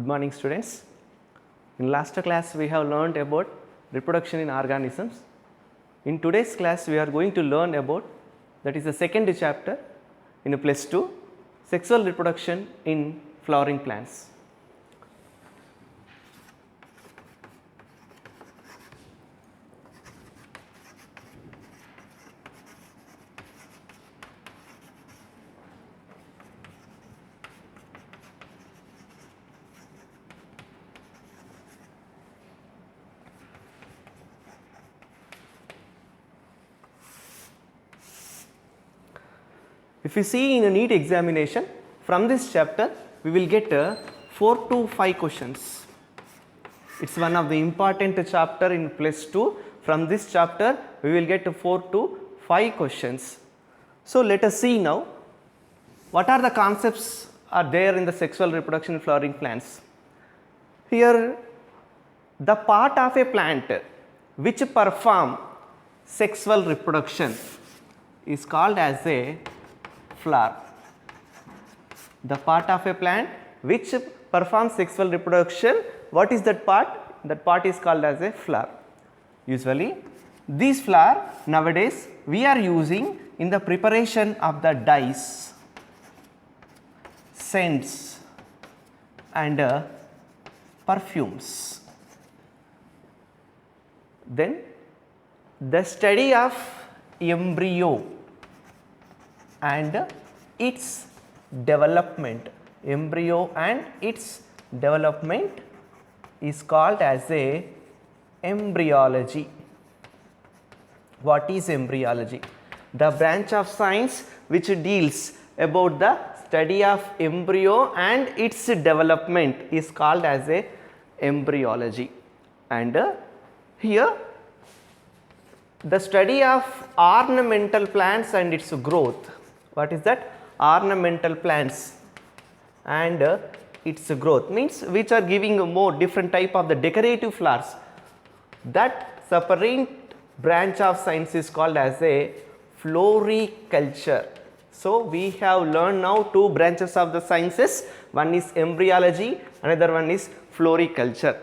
Good morning, students. In last class we have learned about reproduction in organisms. In today's class we are going to learn about, that is the second chapter in plus 2, sexual reproduction in flowering plants. If you see in a NEET examination, from this chapter we will get 4 to 5 questions. It is one of the important chapter in plus 2. From this chapter we will get 4 to 5 questions. So let us see now what are the concepts are there in the sexual reproduction in flowering plants. Here the part of a plant which perform sexual reproduction is called as a flower. The part of a plant which performs sexual reproduction, what is that part? That part is called as a flower. Usually these flower nowadays we are using in the preparation of the dyes, scents and perfumes. Then the study of embryo and its development, is called as a embryology. What is embryology? The branch of science which deals about the study of embryo and its development is called as a embryology. And here the study of ornamental plants and its growth. What is that? Ornamental plants and its growth means which are giving more different type of the decorative flowers. That separate branch of science is called as a floriculture. So we have learned now 2 branches of the sciences. One is embryology, another one is floriculture.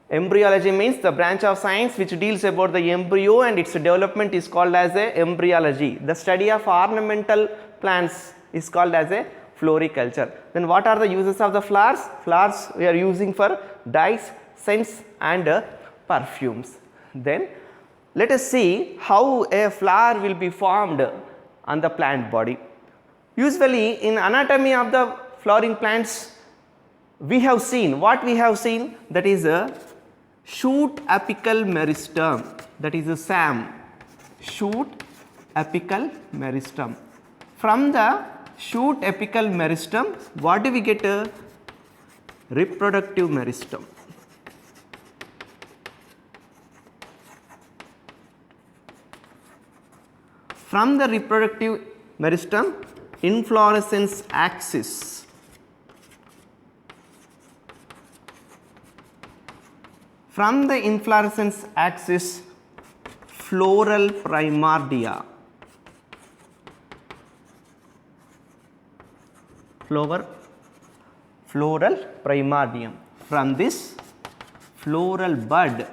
Embryology means the branch of science which deals about the embryo and its development is called as a embryology. The study of ornamental plants is called as a floriculture. Then what are the uses of the flowers? Flowers we are using for dyes, scents and perfumes. Then let us see how a flower will be formed on the plant body. Usually in anatomy of the flowering plants we have seen, what we have seen, that is a shoot apical meristem, that is a SAM, shoot apical meristem. From the shoot apical meristem, what do we get? A reproductive meristem. From the reproductive meristem, inflorescence axis. From the inflorescence axis, floral primordia. Floral primordium. From this floral bud,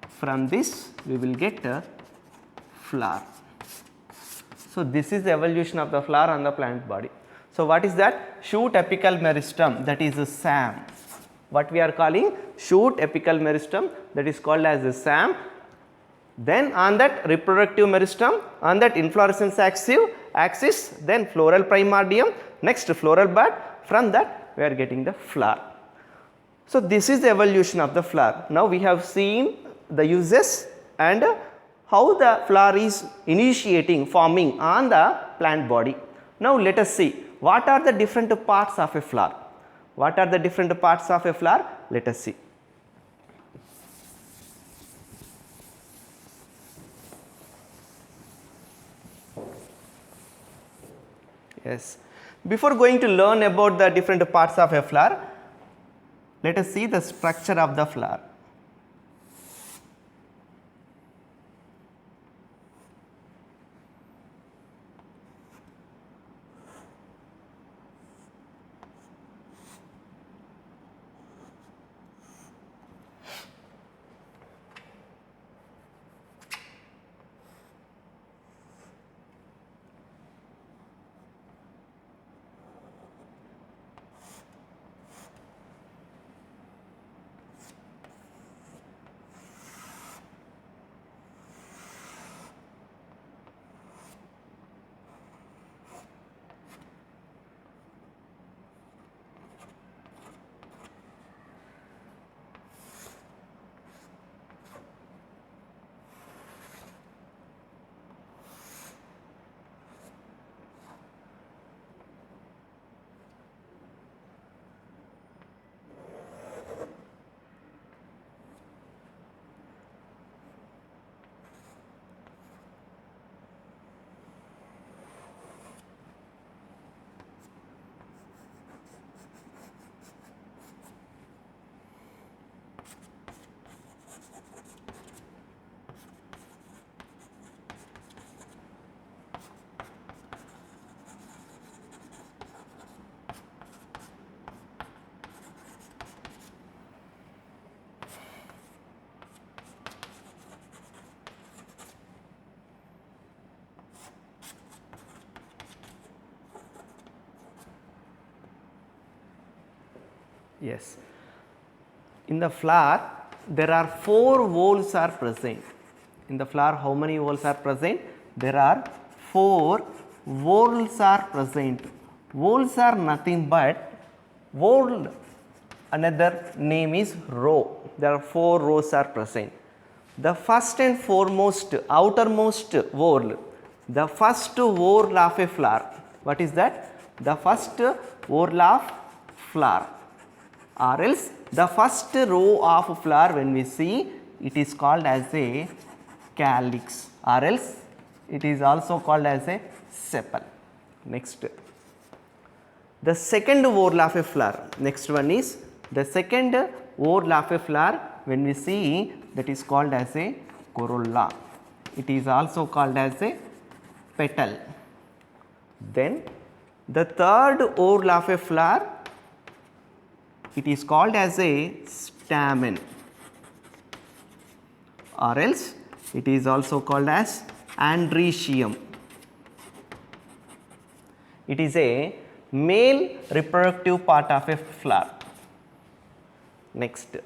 from this we will get a flower. So this is the evolution of the flower on the plant body. So what is that? Shoot apical meristem, that is a SAM. What we are calling shoot apical meristem, that is called as a SAM. Then on that reproductive meristem, on that inflorescence axis, then floral primordium, next floral bud, from that we are getting the flower. So this is the evolution of the flower. Now we have seen the uses and how the flower is forming on the plant body. Now let us see what are the different parts of a flower. What are the different parts of a flower? Let us see. Yes. Before going to learn about the different parts of a flower, let us see the structure of the flower. Yes. In the flower, there are 4 whorls are present. In the flower, how many whorls are present? There are 4 whorls are present. Whorls are nothing but whorl, another name is row. There are 4 rows are present. The first and foremost, outermost whorl, the first whorl of a flower. What is that? The first whorl of flower, or else the first row of flower, when we see, it is called as a calyx, or else it is also called as a sepal. Next, the second whorl of a flower. Next one is the second whorl of a flower, when we see, that is called as a corolla. It is also called as a petal. Then the third whorl of a flower, it is called as a stamen, or else it is also called as androecium. It is a male reproductive part of a flower. Next,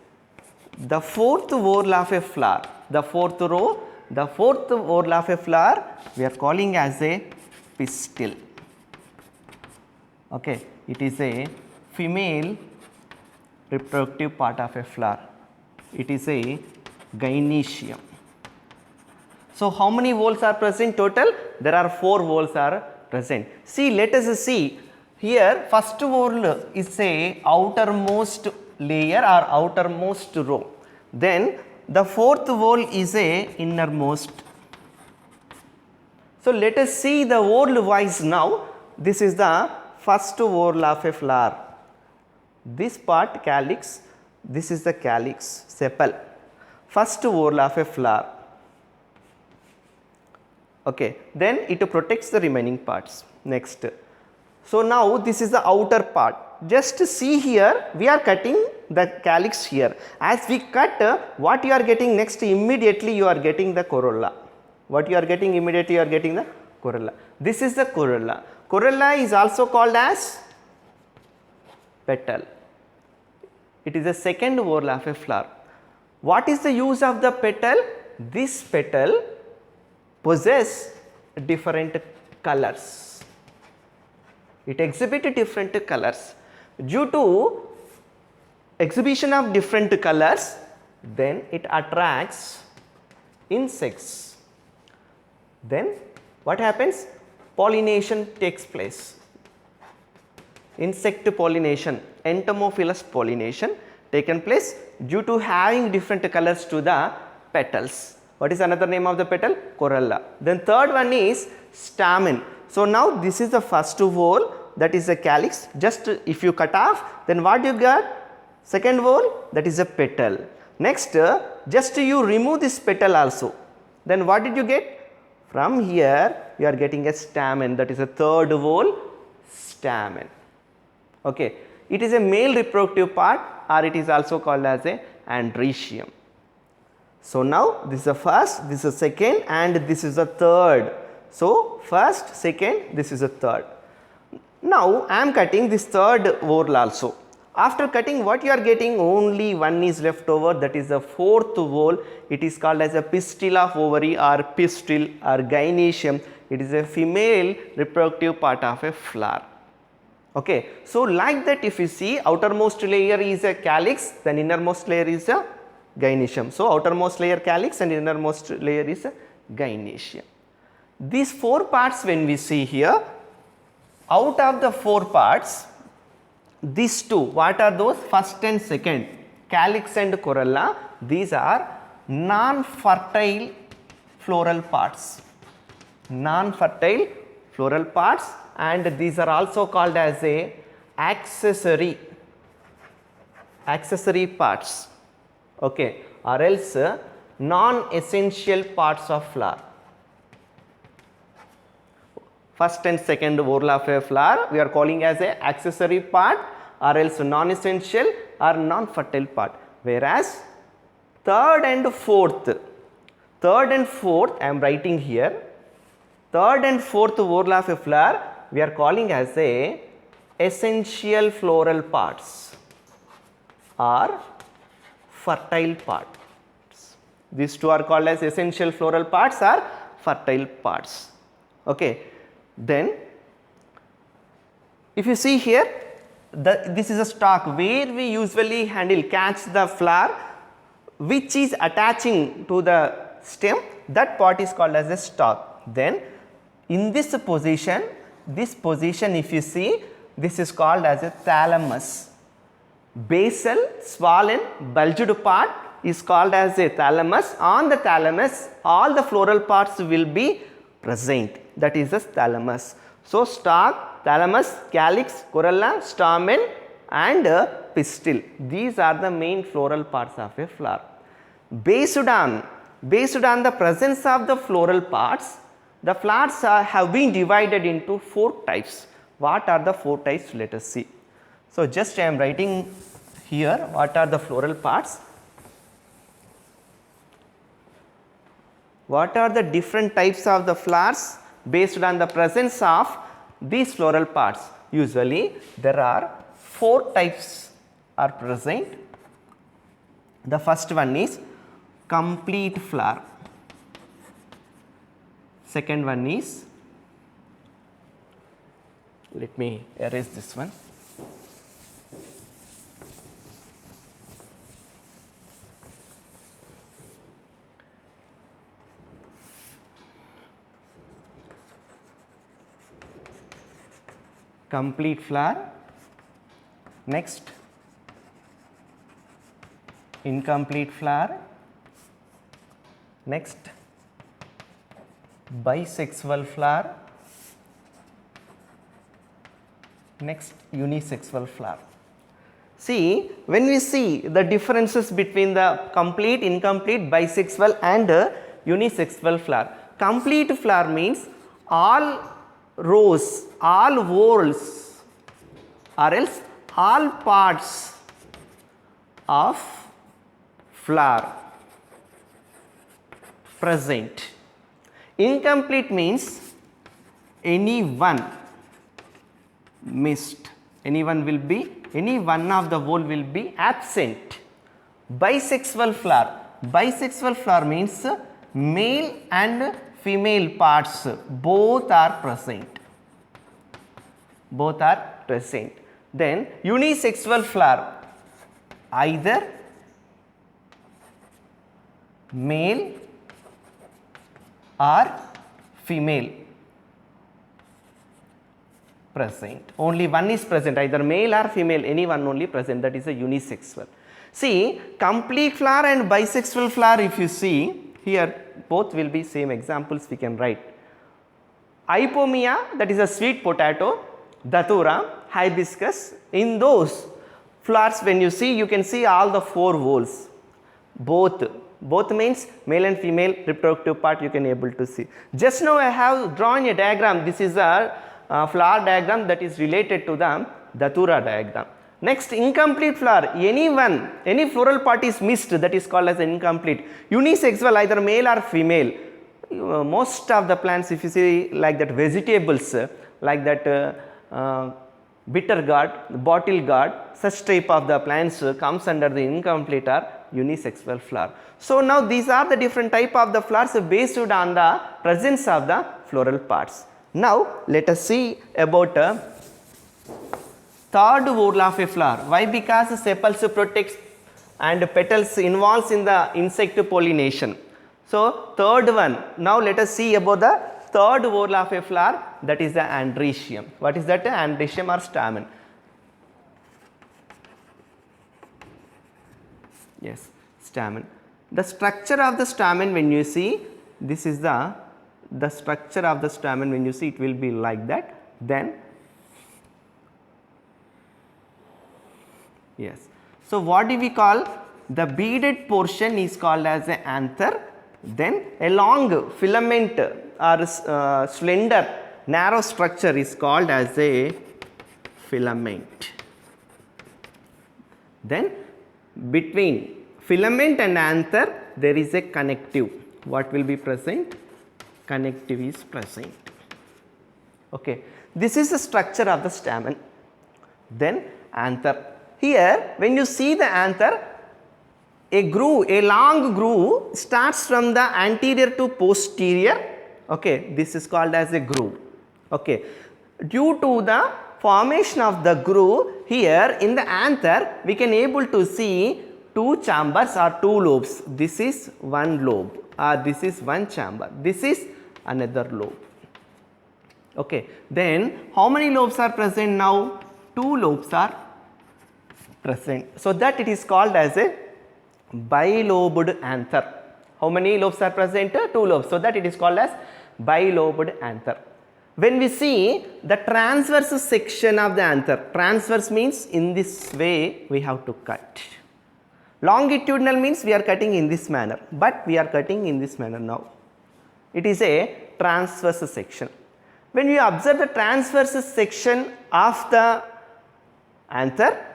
the fourth whorl of a flower, the fourth row, the fourth whorl of a flower, we are calling as a pistil. Okay, it is a female reproductive part of a flower. It is a gynoecium. So, how many whorls are present total? There are 4 whorls are present. See, let us see here. First whorl is a outermost layer or outermost row. Then the fourth whorl is a innermost. So, let us see the whorl wise now. This is the first whorl of a flower. This part calyx, this is the calyx, sepal, first whorl of a flower. Okay, then it protects the remaining parts. Next, so now this is the outer part. Just see here, we are cutting the calyx here. As we cut, what you are getting next, immediately you are getting the corolla. What you are getting immediately, you are getting the corolla. This is the corolla. Corolla is also called as petal. It is the second whorl of a flower. What is the use of the petal? This petal possess different colors. It exhibits different colors. Due to exhibition of different colors, then it attracts insects. Then what happens? Pollination takes place. Insect pollination, entomophilous pollination taken place due to having different colors to the petals. What is another name of the petal? Corolla. Then third one is stamen. So now this is the first whorl, that is the calyx. Just if you cut off, then what you got? Second whorl, that is a petal. Next, just you remove this petal also. Then what did you get? From here you are getting a stamen, that is a third whorl, stamen. Okay. It is a male reproductive part, or it is also called as a androecium. So now this is the first, this is the second, and this is the third. So first, second, this is the third. Now I am cutting this third whorl also. After cutting, what you are getting? Only one is left over, that is the fourth whorl. It is called as a pistil of ovary or pistil or gynoecium. It is a female reproductive part of a flower. Okay. So like that, if you see, outermost layer is a calyx, then innermost layer is a gynoecium. So outermost layer calyx and innermost layer is a gynoecium. These 4 parts, when we see here, out of the 4 parts, these 2, what are those? First and second, calyx and corolla, these are non-fertile floral parts. Non-fertile floral parts, and these are also called as a accessory parts, okay, or else non-essential parts of flower. First and second whorl of a flower we are calling as a accessory part, or else non-essential or non-fertile part, whereas third and fourth I am writing here, third and fourth whorl of a flower we are calling as a essential floral parts. are fertile parts. These two are called as essential floral parts or fertile parts. Okay. Then if you see here, this is a stalk where we usually catch the flower which is attaching to the stem, that part is called as a stalk. Then in this position if you see, this is called as a thalamus. Basal swollen bulged part is called as a thalamus. On the thalamus all the floral parts will be present, that is the thalamus. So stalk, thalamus, calyx, corolla, stamen and pistil, these are the main floral parts of a flower. Based on the presence of the floral parts, the flowers have been divided into 4 types. What are the 4 types? Let us see. So just I am writing here what are the floral parts. What are the different types of the flowers based on the presence of these floral parts? Usually there are 4 types are present. The first one is complete flower. Second one is, let me erase this one. Complete flower. Next, incomplete flower. Next, bisexual flower. Next, unisexual flower. See, when we see the differences between the complete, incomplete, bisexual and unisexual flower. Complete flower means all rows, all whorls or else all parts of flower present. Incomplete means any one missed, any one of the whole will be absent. Bisexual flower means male and female parts both are present. Then unisexual flower, either male or female present. Only one is present, either male or female, any one only present, that is a unisexual. See, complete flower and bisexual flower, if you see here, both will be same examples we can write. Ipomea, that is a sweet potato, datura, hibiscus, in those flowers when you see, you can see all the 4 whorls, both means male and female reproductive part you can able to see. Just now I have drawn a diagram, this is a flower diagram that is related to the datura diagram. Next, incomplete flower, any floral part is missed, that is called as incomplete. Unisexual, either male or female. Most of the plants, if you see like that vegetables, like that bitter gourd, bottle gourd, such type of the plants comes under the incomplete or unisexual flower. So now these are the different type of the flowers based on the presence of the floral parts. Now let us see about third whorl of a flower. Why? Because sepals protects and petals involves in the insect pollination. So third one. Now let us see about the third whorl of a flower, that is the androecium. What is that? Androecium or stamen. Yes, stamen. The structure of the stamen, when you see, this is the structure of the stamen, when you see, it will be like that. Then yes. So what do we call? The beaded portion is called as an anther. Then a long filament or slender narrow structure is called as a filament. Then between filament and anther there is a connective. What will be present? Connective is present. Okay. This is the structure of the stamen. Then anther. Here when you see the anther, a groove, a long groove starts from the anterior to posterior. Okay, this is called as a groove. Okay, due to the formation of the groove, here in the anther we can able to see two chambers or two lobes. This is one lobe or this is one chamber, this is another lobe. Okay, then how many lobes are present now? Two lobes are present, so that it is called as a bilobed anther. How many lobes are present? Two lobes, so that it is called as bilobed anther. When we see the transverse section of the anther, transverse means in this way we have to cut. Longitudinal means we are cutting in this manner, but we are cutting in this manner now. It is a transverse section. When we observe the transverse section of the anther,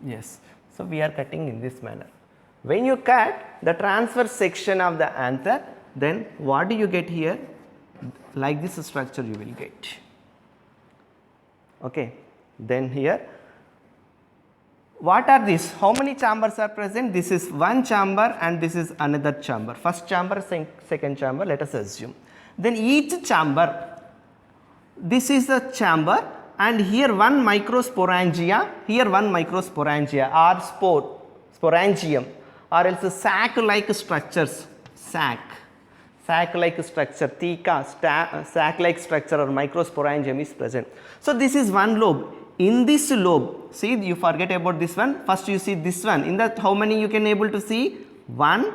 yes, so we are cutting in this manner. When you cut the transverse section of the anther, then what do you get here? Like this structure you will get. Okay, then here what are these? How many chambers are present? This is one chamber and this is another chamber. First chamber, second chamber, let us assume. Then each chamber, this is the chamber, and here one microsporangia, here one microsporangia or sporangium, or else sac-like structures, sac-like structure, theca, sac-like structure or microsporangium is present. So this is one lobe. In this lobe, see, you forget about this one. First you see this one. In that, how many you can able to see? One,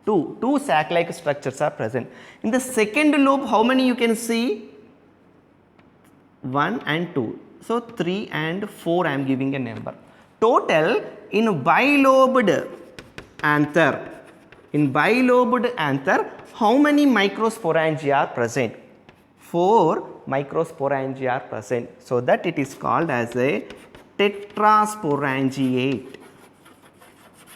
two sac-like structures are present. In the second lobe, how many you can see? 1 and 2. So 3 and 4 I am giving a number. Total in bilobed anther, how many microsporangia are present? 4 microsporangia are present. So that it is called as a tetrasporangiate.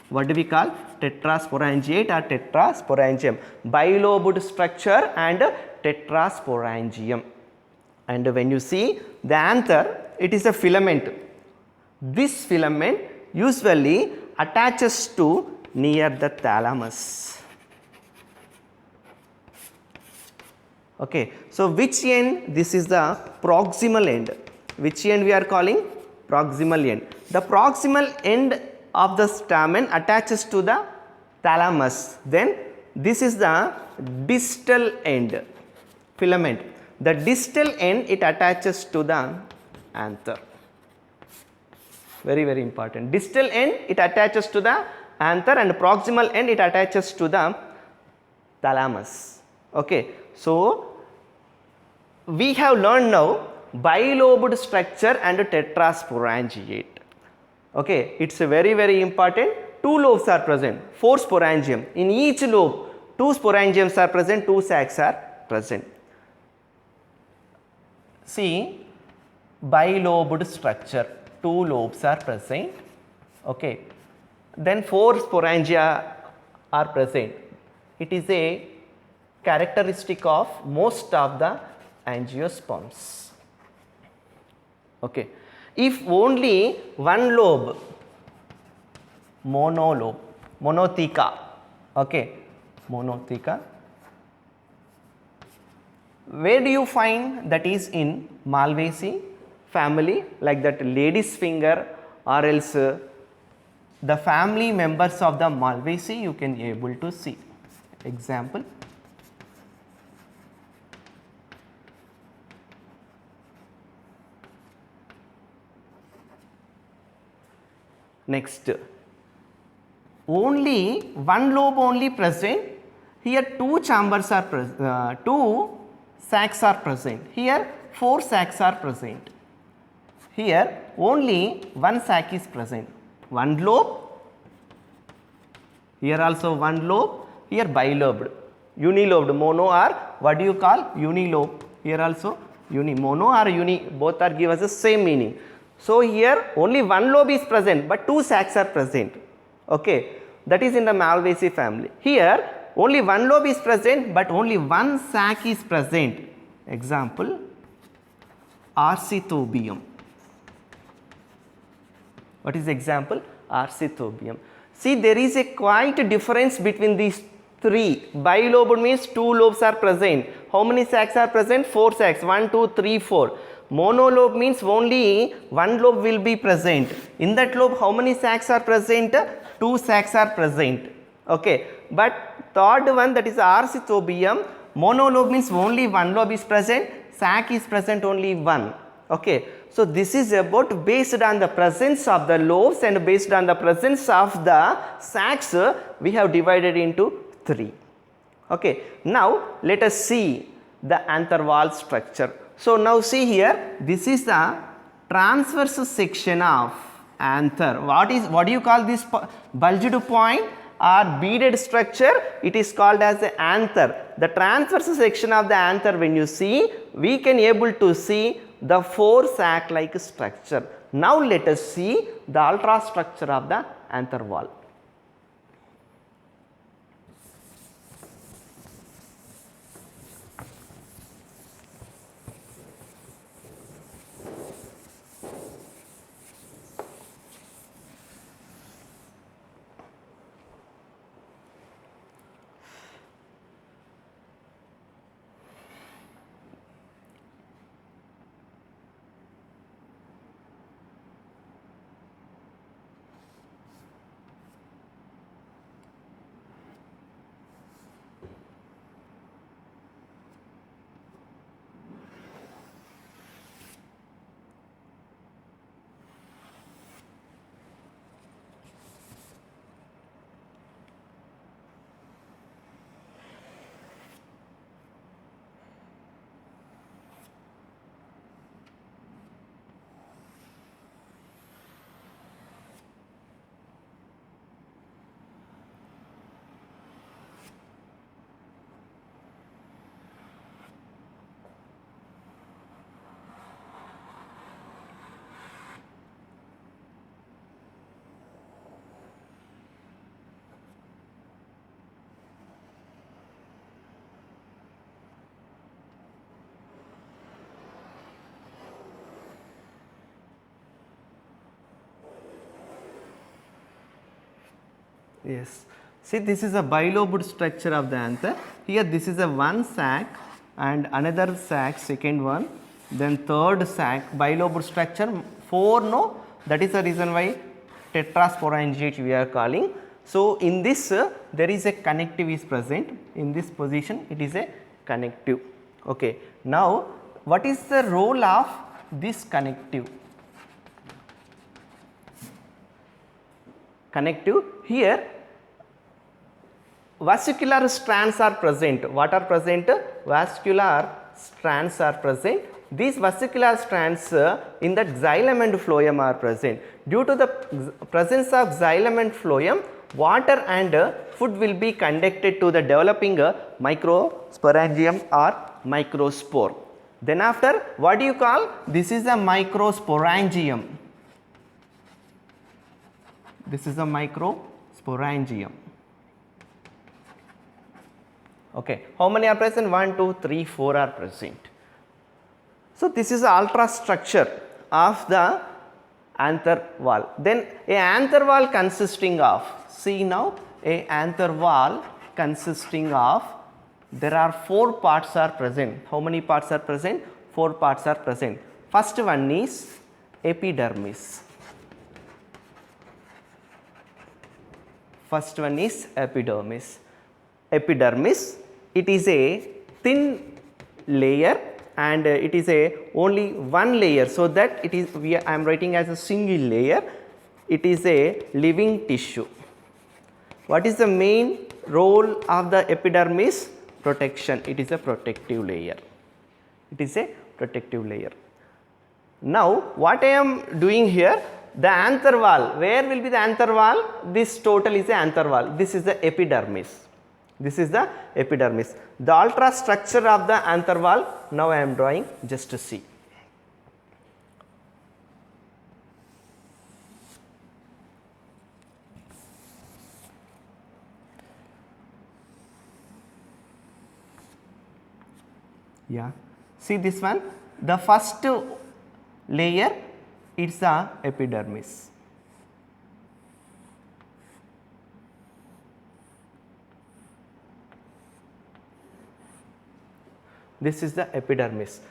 What do we call? Tetrasporangiate or tetrasporangium. Bilobed structure and tetrasporangium. And when you see the anther, it is a filament. This filament usually attaches to near the thalamus. Okay, so which end? This is the proximal end. Which end we are calling? Proximal end. The proximal end of the stamen attaches to the thalamus. Then this is the distal end filament. The distal end, it attaches to the anther. Very important. Distal end, it attaches to the anther, and proximal end, it attaches to the thalamus. Okay, so we have learned now bilobed structure and tetrasporangiate. Okay, it's a very important. Two lobes are present, 4 sporangium. In each lobe, 2 sporangiums are present, 2 sacs are present. See, bilobed structure, 2 lobes are present. Okay, then 4 sporangia are present. It is a characteristic of most of the angiosperms. Okay, if only one lobe, monolobe, monotheca, okay, monotheca. Where do you find? That is in Malvaceae family, like that lady's finger, or else the family members of the Malvaceae you can able to see. Example, Next, only one lobe only present. Here two chambers are present, two sacs are present. Here four sacs are present. Here only one sac is present. One lobe. Here also one lobe. Here bilobed, unilobed, mono or what do you call unilobe. Here also mono or uni, both are give us the same meaning. So here only one lobe is present, but two sacs are present. Okay, that is in the Malvaceae family. Here only one lobe is present, but only one sac is present. Example, Arcithobium. What is the example? Arcithobium. See, there is a quite difference between these three. Bilobed means two lobes are present. How many sacs are present? Four sacs. 1, 2, 3, 4. Monolobe means only one lobe will be present. In that lobe, how many sacs are present? Two sacs are present. Okay. But third one, that is Arcithobium. Monolobe means only one lobe is present. Sac is present only one. Okay. So this is about based on the presence of the lobes and based on the presence of the sacs, we have divided into three. Okay. Now let us see the anther wall structure. So now see here, this is the transverse section of anther. What do you call this bulged point or beaded structure? It is called as the anther. The transverse section of the anther, when you see, we can able to see the four sac like structure. Now let us see the ultrastructure of the anther wall. Yes. See, this is a bilobed structure of the anther. Here this is a one sac and another sac, second one, then third sac, bilobed structure, four no, that is the reason why tetrasporangiate we are calling. So in this there is a connective is present. In this position it is a connective. Okay. Now what is the role of this connective? Connective, here vascular strands are present. What are present? Vascular strands are present. These vascular strands in the xylem and phloem are present. Due to the presence of xylem and phloem, water and food will be conducted to the developing microsporangium or microspore. Then after, what do you call? This is a microsporangium. This is a microsporangium. Okay. How many are present? 1, 2, 3, 4 are present. So this is the ultrastructure of the anther wall. Then a anther wall consisting of, see now, a anther wall consisting of, there are 4 parts are present. How many parts are present? 4 parts are present. First one is epidermis. First one is epidermis. Epidermis, it is a thin layer and it is a only one layer, so that it is I am writing as a single layer. It is a living tissue. What is the main role of the epidermis? Protection. It is a protective layer. It is a protective layer. Now, what I am doing here, the anther wall, where will be the anther wall? This total is the anther wall. This is the epidermis. This is the epidermis. The ultrastructure of the anther wall, now I am drawing just to see. Yeah, see this one, the first layer, it's the epidermis. This is the epidermis.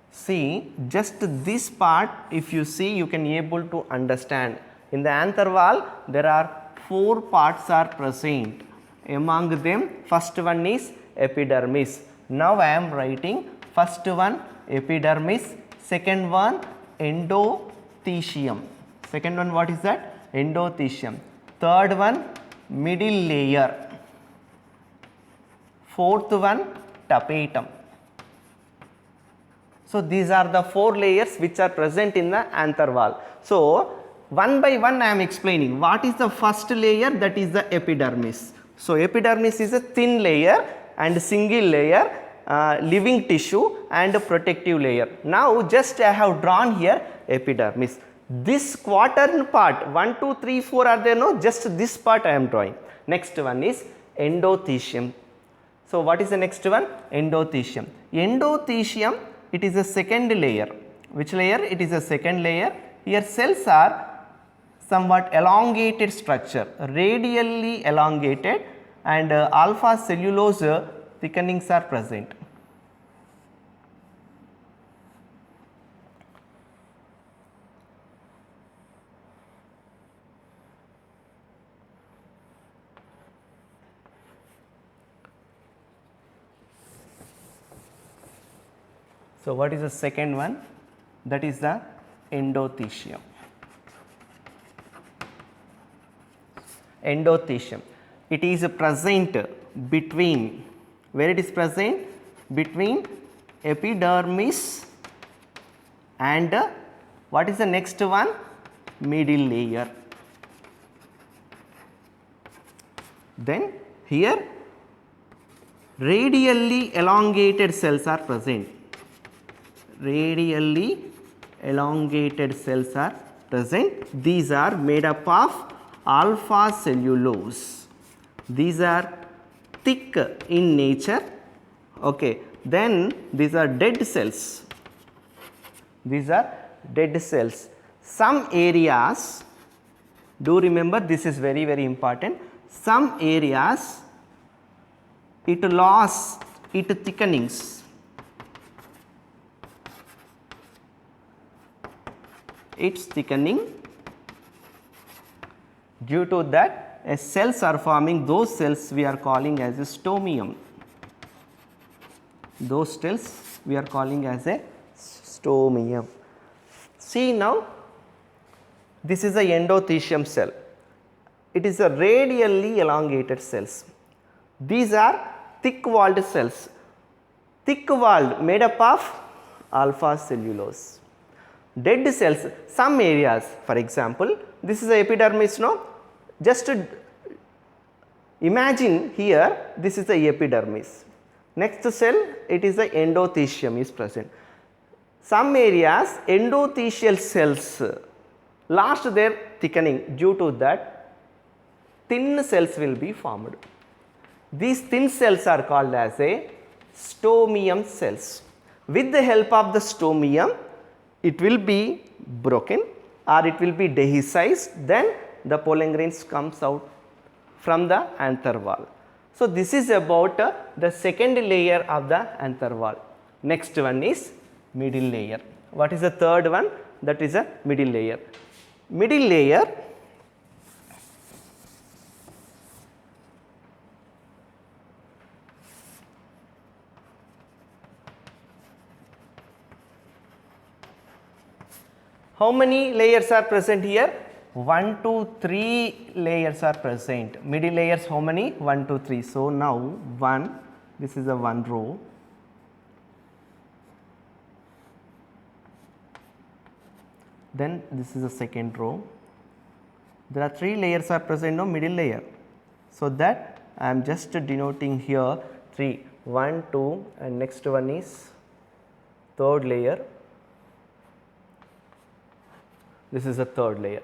See, just this part, if you see, you can able to understand. In the anther wall, there are 4 parts are present. Among them, first one is epidermis. Now I am writing first one epidermis, second one endothecium. Second one, what is that? Endothecium. Third one middle layer. Fourth one tapetum. So these are the 4 layers which are present in the anther wall. So one by one I am explaining. What is the first layer? That is the epidermis. So epidermis is a thin layer and single layer, living tissue and protective layer. Now just I have drawn here epidermis. This quadrant part 1, 2, 3, 4 are there, no? Just this part I am drawing. Next one is endothecium. So what is the next one? Endothecium. Endothecium, it is a second layer. Which layer? It is a second layer. Here cells are somewhat elongated structure, radially elongated, and alpha cellulose thickenings are present. So what is the second one? That is the endothecium. Endothecium. It is present between, where it is present? Between epidermis and what is the next one? Middle layer. Then here radially elongated cells are present. Radially elongated cells are present. These are made up of alpha cellulose. These are thick in nature. Okay. Then these are dead cells. These are dead cells. Some areas, do remember this is very, very important. Some areas it lost its thickenings. Its thickening, due to that cells are forming, those cells we are calling as a stomium. Those cells we are calling as a stomium. See now, this is a endothecium cell. It is a radially elongated cells. These are thick walled cells. Thick walled, made up of alpha cellulose. Dead cells, some areas, for example, this is the epidermis, no? Just imagine here, this is the epidermis. Next cell, it is the endothecium is present. Some areas, endothelial cells lost their thickening, due to that thin cells will be formed. These thin cells are called as a stomium cells. With the help of the stomium, it will be broken or it will be dehiscized, then the pollen grains comes out from the anther wall. So this is about the second layer of the anther wall. Next one is middle layer. What is the third one? That is a middle layer. Middle layer, how many layers are present here? 1, 2, 3 layers are present. Middle layers how many? 1, 2, 3. So now 1, this is a one row. Then this is the second row. There are 3 layers are present, no middle layer. So that I am just denoting here 3, 1, 2, and next one is third layer. This is the third layer.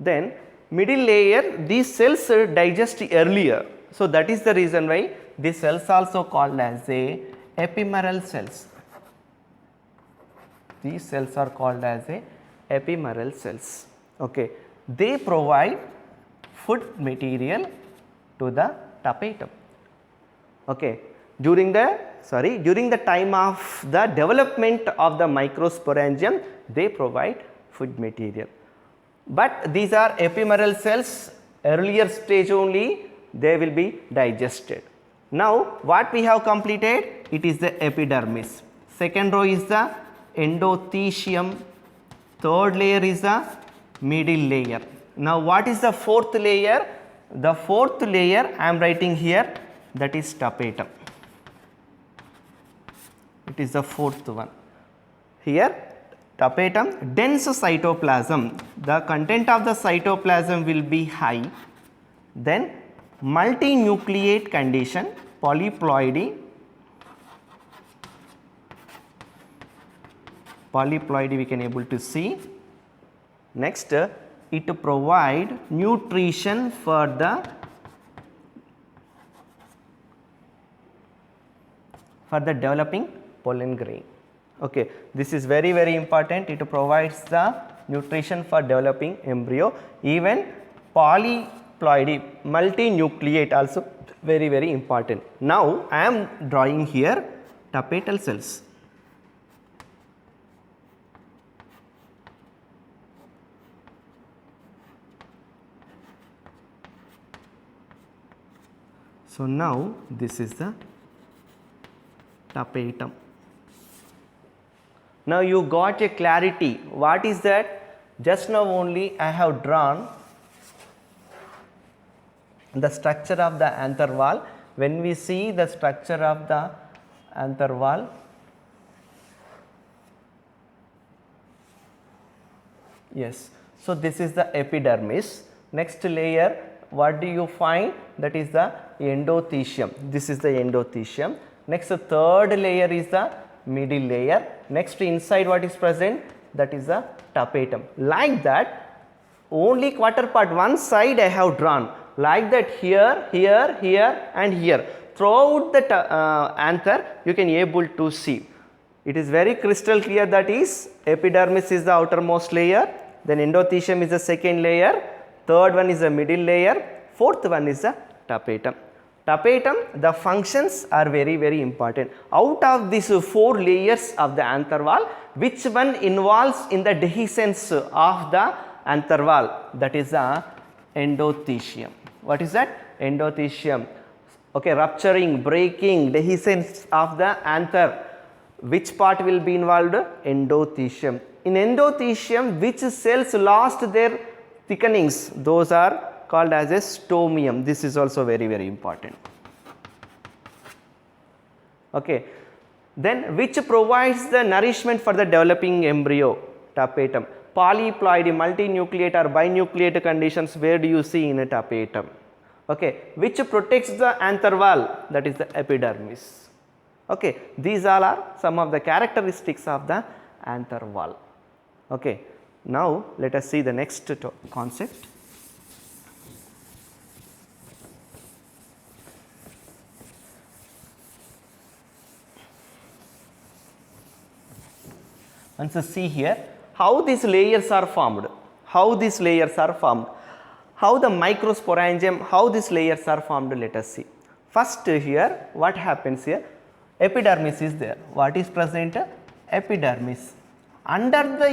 Then middle layer, these cells digest earlier. So that is the reason why these cells also called as a epimeral cells. These cells are called as a epimeral cells. Okay. They provide food material to the tapetum. Okay. During the time of the development of the microsporangium, they provide food material. But these are epimeral cells, earlier stage only they will be digested. Now what we have completed? It is the epidermis. Second row is the endothecium. Third layer is the middle layer. Now what is the fourth layer? The fourth layer I am writing here, that is tapetum. It is the fourth one. Here tapetum, dense cytoplasm. The content of the cytoplasm will be high. Then multinucleate condition, polyploidy. Polyploidy we can able to see. Next, it provide nutrition for the developing pollen grain. Okay, this is very very important. It provides the nutrition for developing embryo. Even polyploidy, multinucleate also very very important. Now I am drawing here tapetal cells. So now this is the tapetum. Now you got a clarity. What is that? Just now only I have drawn the structure of the anther wall. When we see the structure of the anther wall, yes. So this is the epidermis. Next layer, what do you find? That is the endothecium. This is the endothecium. Next, the third layer is the middle layer. Next, inside what is present? That is the tapetum. Like that, only quarter part one side I have drawn. Like that, here, here, here, and here. Throughout the anther, you can able to see. It is very crystal clear. That is, epidermis is the outermost layer. Then endothecium is the second layer. Third one is the middle layer. Fourth one is the tapetum. Tapetum, the functions are very very important. Out of these 4 layers of the anther wall, which one involves in the dehiscence of the anther wall? That is the endothecium. What is that? Endothecium. Okay, rupturing, breaking, dehiscence of the anther. Which part will be involved? Endothecium. In endothecium, which cells lost their thickenings? Those are called as a stomium. This is also very very important. Okay. Then which provides the nourishment for the developing embryo? Tapetum. Polyploidy, multinucleate or binucleate conditions, where do you see in a tapetum? Okay. Which protects the anther wall? That is the epidermis. Okay. These all are some of the characteristics of the anther wall. Okay. Now let us see the next concept. Once you see here how these layers are formed, how the microsporangium, how these layers are formed, let us see. First here what happens here, epidermis is there. What is present? Epidermis. Under the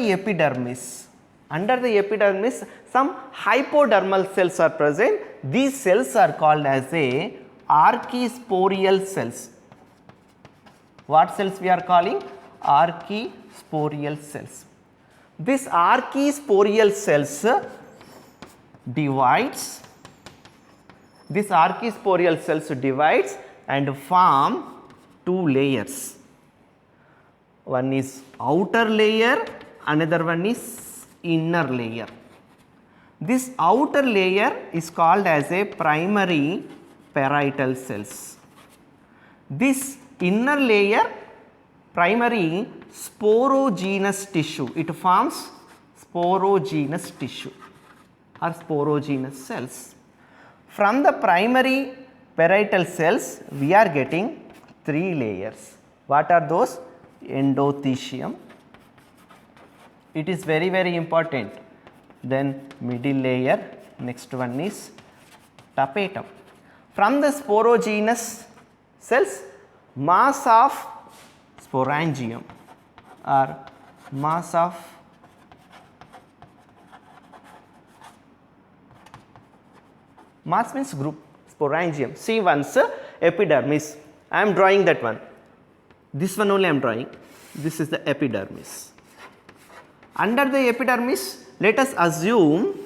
epidermis some hypodermal cells are present. These cells are called as a archisporial cells. What cells we are calling? Archisporial cells. These archisporial cells divides, this archisporial cells divides and form two layers. One is outer layer, another one is inner layer. This outer layer is called as a primary parietal cells. This inner layer, primary sporogenous tissue, it forms sporogenous tissue or sporogenous cells. From the primary parietal cells, we are getting three layers. What are those? Endothecium. It is very, very important. Then middle layer, next one is tapetum. From the sporogenous cells, mass of sporangium or mass of mass means group, sporangium. See once epidermis, I am drawing that one. This one only I am drawing. This is the epidermis. Under the epidermis, let us assume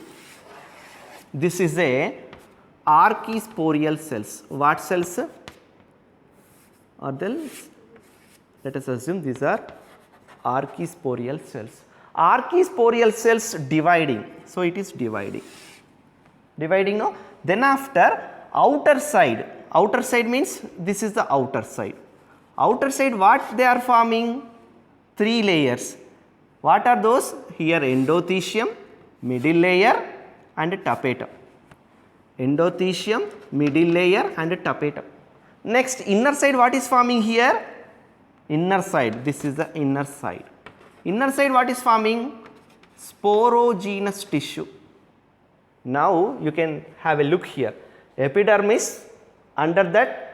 this is a archisporial cells. What cells are these? Let us assume these are archisporial cells. Archisporial cells dividing. So it is dividing. Dividing, no? Then after outer side means this is the outer side. Outer side, what they are forming? Three layers. What are those? Here endothecium, middle layer and tapetum. Endothecium, middle layer and tapetum. Next, inner side, what is forming here? Inner side, this is the inner side. Inner side, what is forming? Sporogenous tissue. Now you can have a look here. Epidermis, under that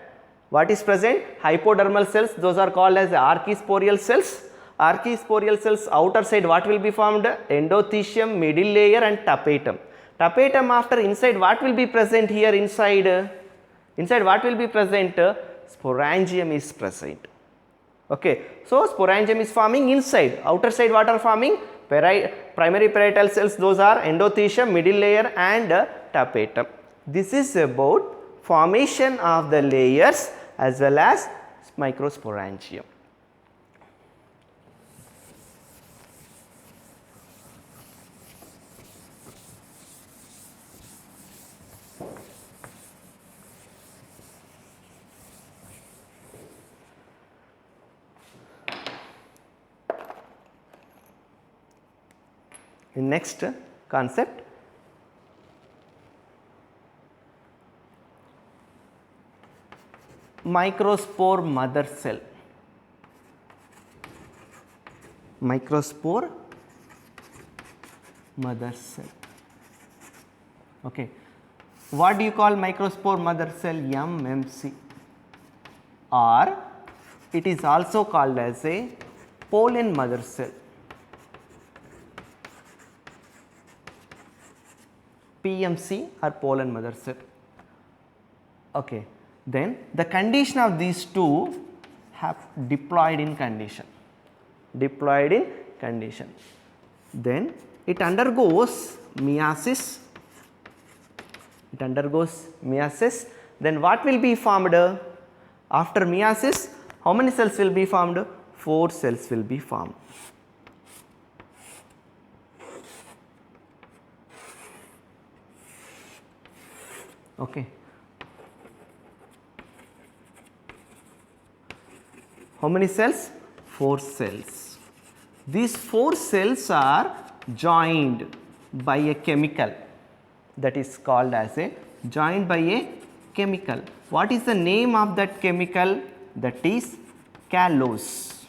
what is present? Hypodermal cells, those are called as archisporial cells. Archisporial cells outer side, what will be formed? Endothecium, middle layer and tapetum. Tapetum after inside, what will be present here inside? Inside what will be present? Sporangium is present. Okay. So sporangium is forming inside. Outer side what are forming? Primary parietal cells, those are endothecium, middle layer and tapetum. This is about formation of the layers as well as microsporangium. Next concept, microspore mother cell. Microspore mother cell. Okay. What do you call microspore mother cell? MMC, or it is also called as a pollen mother cell. PMC or pollen mother cell. Okay. Then the condition of these two have diploid in condition. Diploid in condition. Then it undergoes meiosis. It undergoes meiosis. Then what will be formed? After meiosis, how many cells will be formed? 4 cells will be formed. Okay. How many cells? 4 cells. These 4 cells are joined by a chemical, that is called as a joined by a chemical. What is the name of that chemical? That is callose.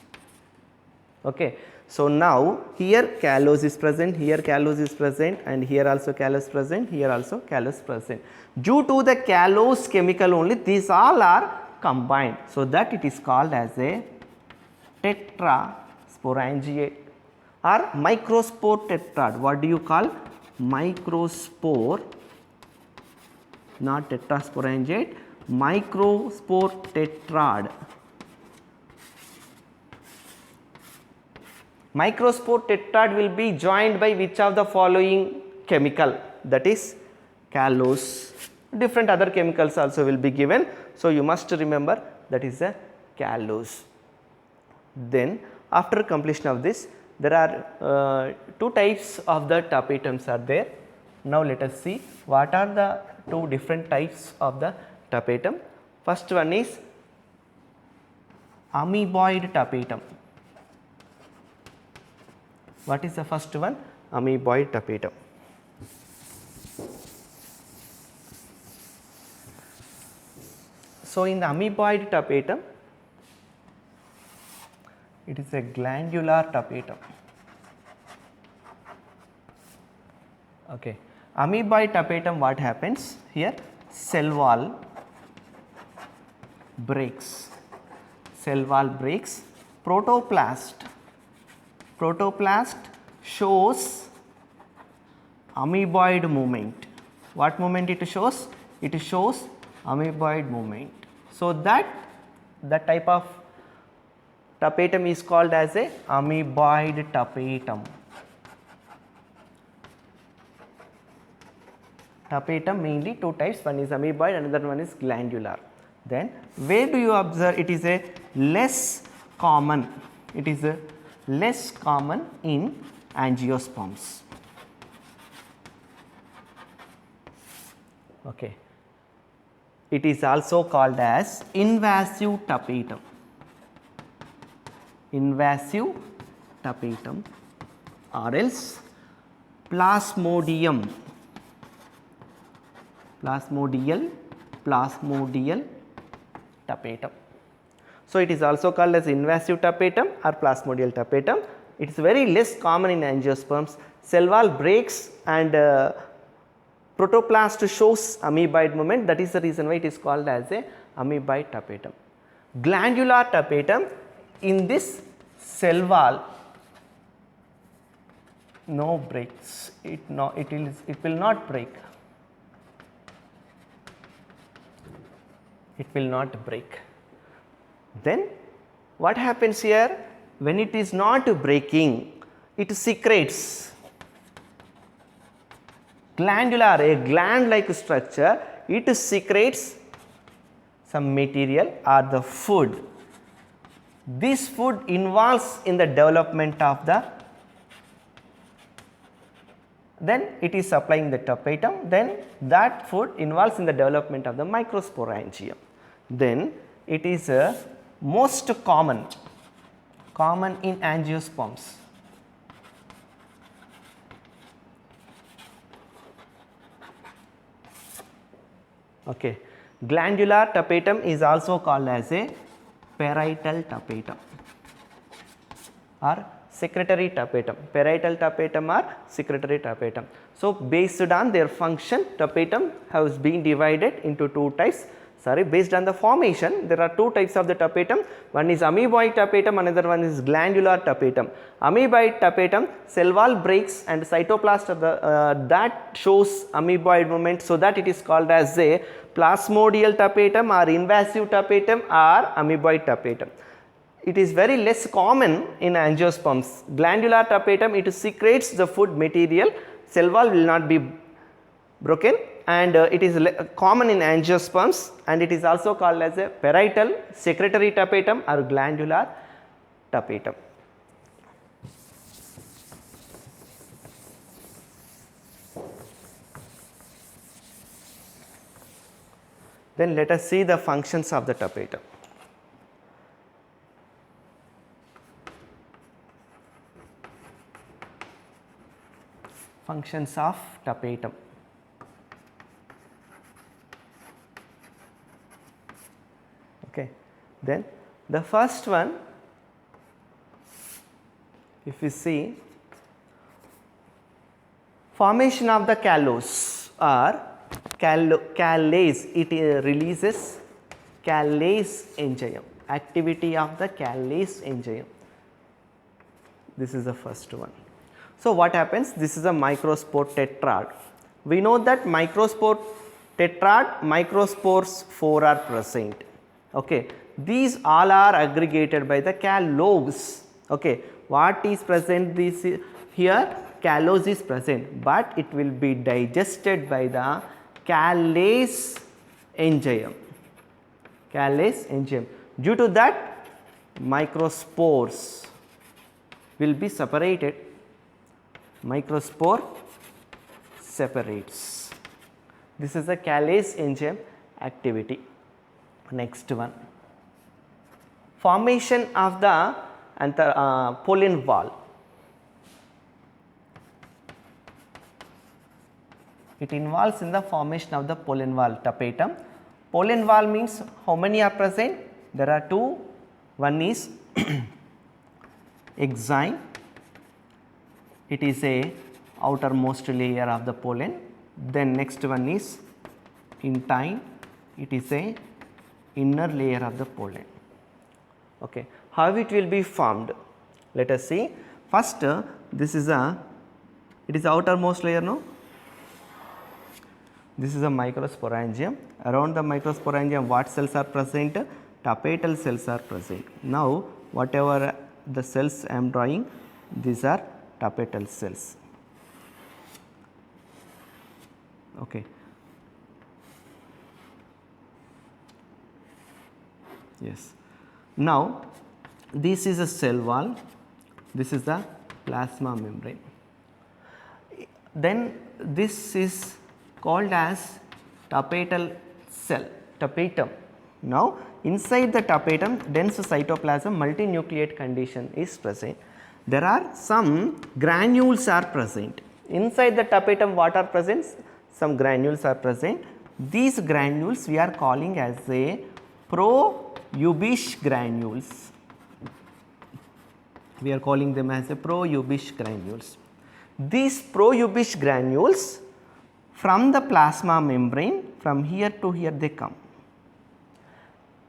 Okay. So now here callose is present, here callose is present, and here also callose present, here also callose present. Due to the callose chemical only, these all are combined, so that it is called as a tetrasporangiate or microspore tetrad. What do you call? Microspore, not tetrasporangiate, microspore tetrad. Microspore tetrad will be joined by which of the following chemical? That is callose. Different other chemicals also will be given. So, you must remember that is a callose. Then after completion of this, there are two types of the tapetums are there. Now let us see what are the two different types of the tapetum. First one is amoeboid tapetum. What is the first one? Amoeboid tapetum. So, in the amoeboid tapetum, it is a glandular tapetum. Okay. Amoeboid tapetum, what happens here? Cell wall breaks. Cell wall breaks. Protoplast shows amoeboid movement. What movement it shows? It shows amoeboid movement. So, that type of tapetum is called as a amoeboid tapetum. Tapetum mainly two types, one is amoeboid, another one is glandular. Then where do you observe it is a less common? It is a less common in angiosperms. Okay. It is also called as invasive tapetum. Invasive tapetum or else plasmodium. Plasmodial tapetum. So, it is also called as invasive tapetum or plasmodial tapetum. It is very less common in angiosperms. Cell wall breaks and protoplast shows amoeboid movement. That is the reason why it is called as a amoeboid tapetum. Glandular tapetum, in this cell wall no breaks. It will not break. It will not break. Then what happens here? When it is not breaking, it secretes. Glandular, a gland like structure, it secretes some material or the food. This food involves in the development of the, then it is supplying the tapetum, then that food involves in the development of the microsporangium. Then it is most common in angiosperms. Okay. Glandular tapetum is also called as a parietal tapetum or secretory tapetum. Parietal tapetum or secretory tapetum. So, based on their function, tapetum has been divided into two types. Based on the formation, there are two types of the tapetum. One is amoeboid tapetum, another one is glandular tapetum. Amoeboid tapetum, cell wall breaks and cytoplast of the that shows amoeboid movement, so that it is called as a plasmodial tapetum or invasive tapetum or amoeboid tapetum. It is very less common in angiosperms. Glandular tapetum, it secretes the food material, cell wall will not be broken, and it is common in angiosperms, and it is also called as a parietal, secretory tapetum or glandular tapetum. Then let us see the functions of the tapetum. Functions of tapetum. Okay. Then the first one, if you see, formation of the callose or callase, it releases callase enzyme, activity of the callase enzyme. This is the first one. So, what happens? This is a microspore tetrad. We know that microspore tetrad, microspores 4 are present. Okay. These all are aggregated by the callose. Okay. What is present this here? Callose is present, but it will be digested by the Callase enzyme. Callase enzyme. Due to that, microspores will be separated. Microspore separates. This is the Callase enzyme activity. Next one, formation of the pollen wall. It involves in the formation of the pollen wall tapetum. Pollen wall means how many are present? There are two. One is exine. It is a outermost layer of the pollen. Then next one is intine. It is a inner layer of the pollen. Okay. How it will be formed? Let us see. First, this is it is the outermost layer, no? This is a microsporangium. Around the microsporangium, what cells are present? Tapetal cells are present. Now, whatever the cells I am drawing, these are tapetal cells. Okay. Yes. Now, this is a cell wall, this is the plasma membrane. Then this is called as tapetal cell, tapetum. Now, inside the tapetum, dense cytoplasm multinucleate condition is present. There are some granules are present. Inside the tapetum, what are present? Some granules are present. These granules we are calling as a pro-Ubish granules. We are calling them as a pro-Ubish granules. These pro-Ubish granules from the plasma membrane, from here to here they come.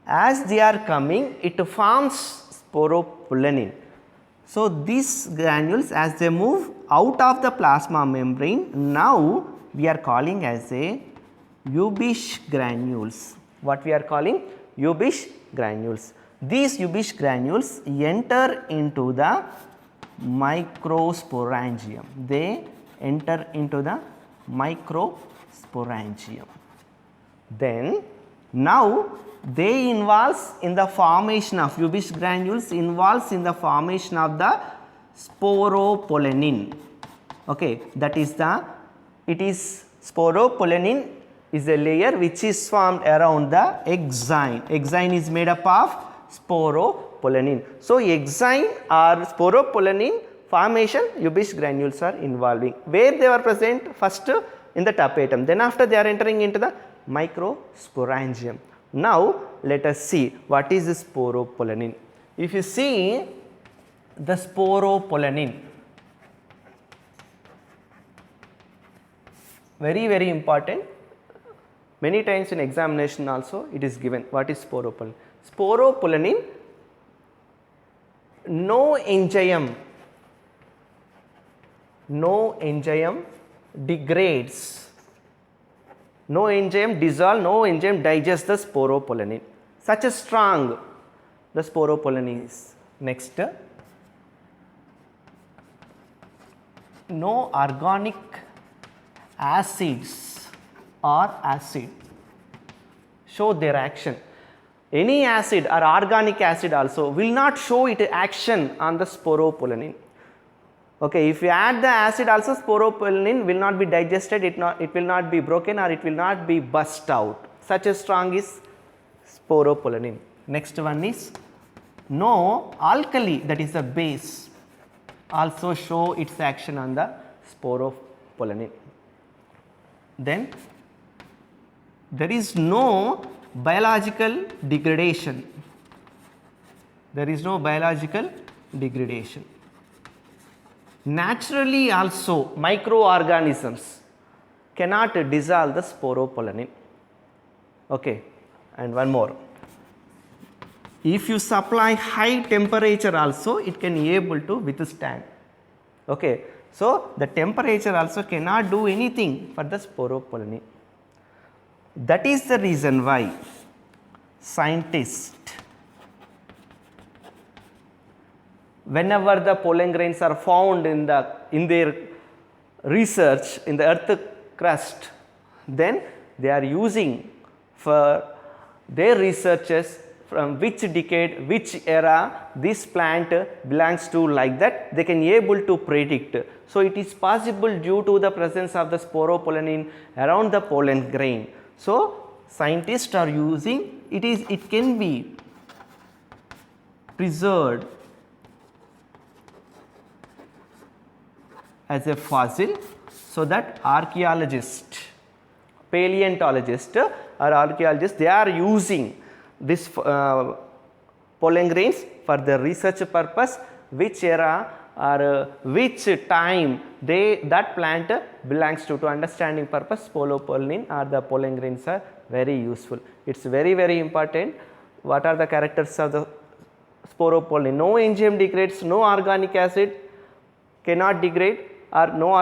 As they are coming, it forms sporopollenin. So, these granules, as they move out of the plasma membrane, now we are calling as a Ubish granules. What we are calling? Ubish granules. These Ubish granules enter into the microsporangium. They enter into the microsporangium. Then now they involves in the formation of Ubish granules, involves in the formation of the sporopollenin. Okay, that is sporopollenin is a layer which is formed around the exine. Exine is made up of sporopollenin. So, exine or sporopollenin formation Ubish granules are involving. Where they are present? First in the tapetum, then after they are entering into the microsporangium. Now, let us see what is the sporopollenin. If you see the sporopollenin, very important, many times in examination also it is given. What is sporopollenin? Sporopollenin, no enzyme degrades. No enzyme dissolve, no enzyme digests the sporopollenin. Such a strong the sporopollenin is. Next, no organic acids or acid show their action. Any acid or organic acid also will not show its action on the sporopollenin. Okay, if you add the acid also, sporopollenin will not be digested, it will not be broken or it will not be burst out. Such a strong is sporopollenin. Next one is no alkali, that is the base, also show its action on the sporopollenin. Then there is no biological degradation. There is no biological degradation. Naturally also microorganisms cannot dissolve the sporopollenin. Okay, and one more. If you supply high temperature also, it can be able to withstand. Okay, so the temperature also cannot do anything for the sporopollenin. That is the reason why scientists, whenever the pollen grains are found in their research in the earth crust, then they are using for their researchers from which decade, which era this plant belongs to, like that they can able to predict. So, it is possible due to the presence of the sporopollenin around the pollen grain. So, scientists are using it can be preserved as a fossil, so that archaeologists, paleontologists or archaeologists, they are using this pollen grains for the research purpose, which era or which time that plant belongs to understanding purpose. Sporopollenin or the pollen grains are very useful. It is very important. What are the characters of the sporopollenin? No enzyme degrades, no organic acid cannot degrade, or no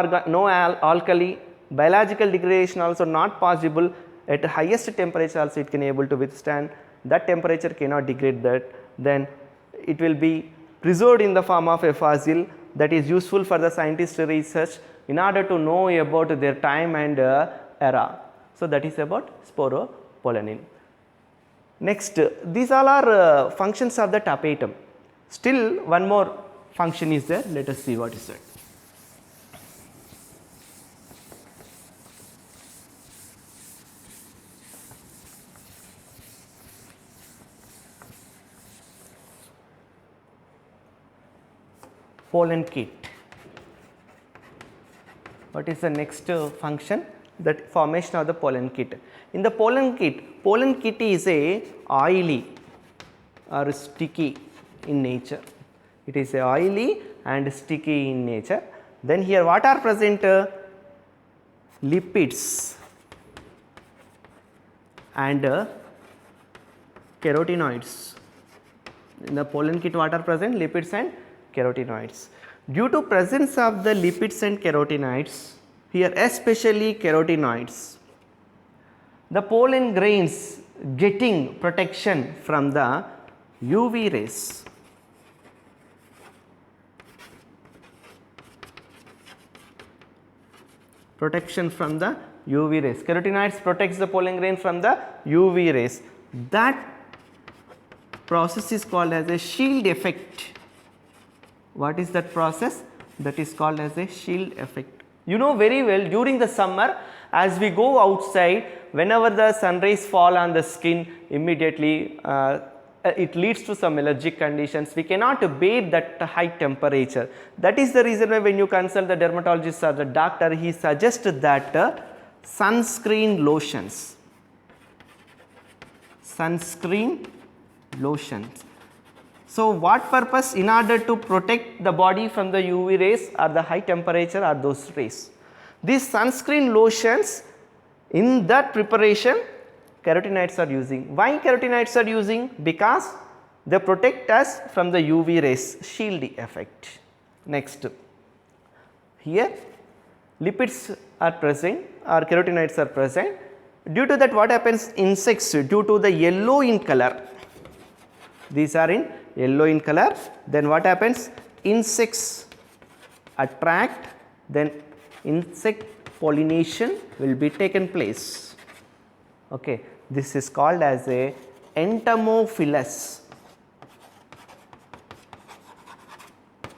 alkali, biological degradation also not possible. At highest temperature also it can able to withstand, that temperature cannot degrade that, then it will be preserved in the form of a fossil that is useful for the scientist research in order to know about their time and era. So, that is about sporopollenin. Next, these all are functions of the tapetum. Still one more function is there, let us see what is that. Pollen kit. What is the next function? That formation of the pollen kit. In the pollen kit is a oily or sticky in nature. It is a oily and sticky in nature. Then here what are present? Lipids and carotenoids. In the pollen kit what are present? Lipids and carotenoids. Due to presence of the lipids and carotenoids, here especially carotenoids, the pollen grains getting protection from the UV rays. Protection from the UV rays. Carotenoids protects the pollen grain from the UV rays. That process is called as a shield effect. What is that process? That is called as a shield effect. You know very well, during the summer as we go outside, whenever the sun rays fall on the skin, immediately it leads to some allergic conditions. We cannot bear that high temperature. That is the reason why when you consult the dermatologist or the doctor, he suggests that sunscreen lotions. Sunscreen lotions. So, what purpose? In order to protect the body from the UV rays or the high temperature or those rays. These sunscreen lotions, in that preparation carotenoids are using. Why carotenoids are using? Because they protect us from the UV rays, shield effect. Next, here lipids are present or carotenoids are present. Due to that what happens? Insects, due to the yellow in color, these are in yellow in color, then what happens? Insects attract, then insect pollination will be taken place. Okay. This is called as a entomophilous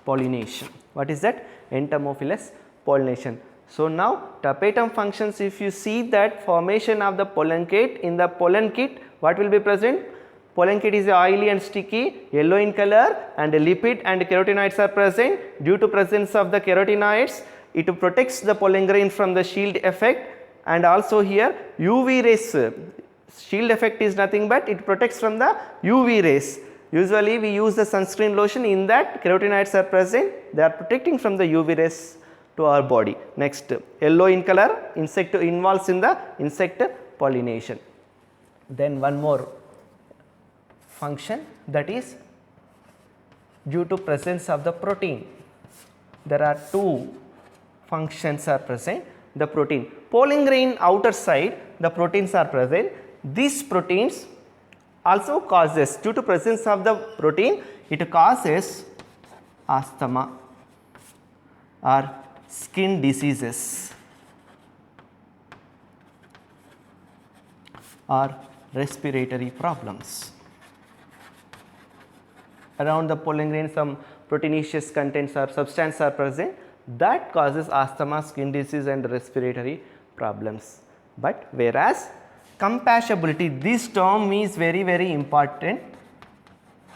pollination. What is that? Entomophilous pollination. So, now tapetum functions, if you see that formation of the pollen kit, in the pollen kit what will be present? Pollen kit is oily and sticky, yellow in color, and lipid and carotenoids are present. Due to presence of the carotenoids, it protects the pollen grain from the shield effect, and also here UV rays. Shield effect is nothing but it protects from the UV rays. Usually we use the sunscreen lotion, in that carotenoids are present, they are protecting from the UV rays to our body. Next, yellow in color, insect involves in the insect pollination. Then one more function, that is due to presence of the protein. There are two functions are present. The protein, pollen grain outer side, the proteins are present. These proteins also causes, due to presence of the protein, it causes asthma or skin diseases. or respiratory problems. Around the pollen grain some proteinaceous contents or substance are present that causes asthma, skin disease and respiratory problems. But whereas compatibility, this term is very important.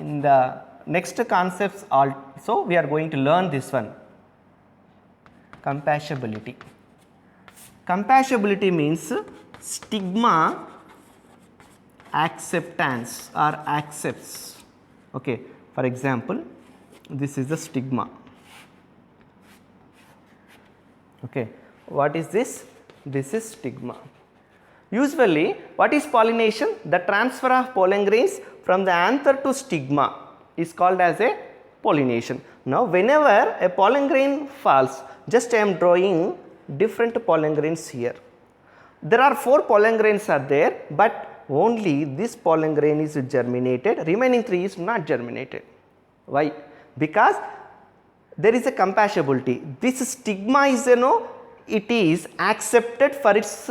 In the next concepts also we are going to learn this one. Compatibility. Compatibility means stigma acceptance or accepts. Okay, for example, this is the stigma. Okay, what is this? This is stigma. Usually, what is pollination? The transfer of pollen grains from the anther to stigma is called as a pollination. Now, whenever a pollen grain falls, just I am drawing different pollen grains here. There are 4 pollen grains are there, but only this pollen grain is germinated, remaining 3 is not germinated. Why? Because there is a compatibility. This stigma is it is accepted for its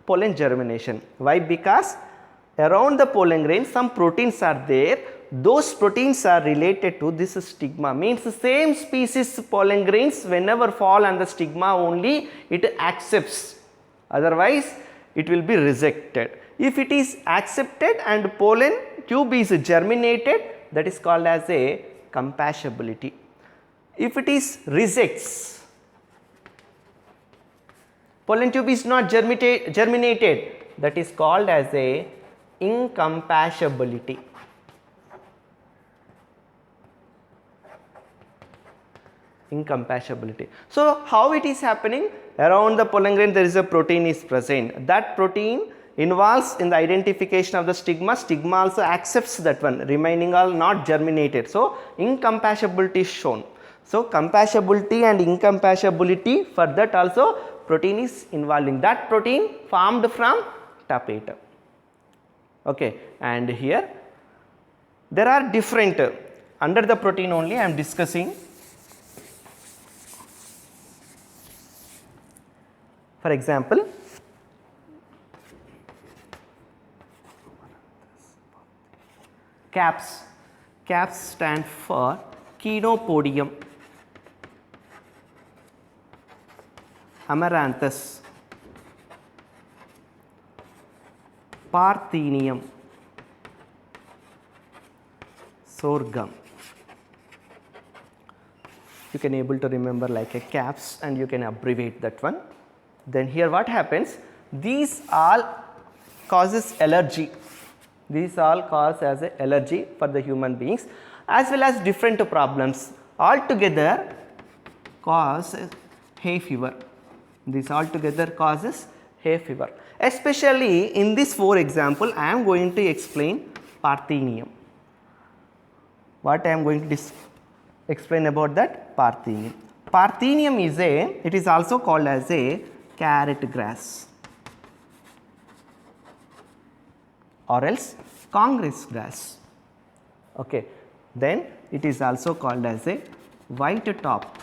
pollen germination. Why? Because around the pollen grain some proteins are there. Those proteins are related to this stigma, means the same species pollen grains whenever fall on the stigma only it accepts, otherwise it will be rejected. If it is accepted and pollen tube is germinated, that is called as a compatibility. If it is rejects, pollen tube is not germinated, that is called as a incompatibility. Incompatibility. So, how it is happening? Around the pollen grain there is a protein is present. That protein involves in the identification of the stigma. Stigma also accepts that one, remaining all not germinated. So, incompatibility is shown. So, compatibility and incompatibility, for that also protein is involving. That protein formed from tapetum. Okay, and here there are different under the protein only I am discussing. For example, caps. Caps stand for Chenopodium, Amaranthus, Parthenium, Sorghum. You can able to remember like a caps and you can abbreviate that one. Then here what happens? These all causes allergy. These all cause as a allergy for the human beings as well as different problems. Altogether cause hay fever. This altogether causes hay fever. Especially in this 4 example, I am going to explain Parthenium. What I am going to explain about that? Parthenium. Parthenium is it is also called as a carrot grass or else Congress grass. Okay. Then it is also called as a white top.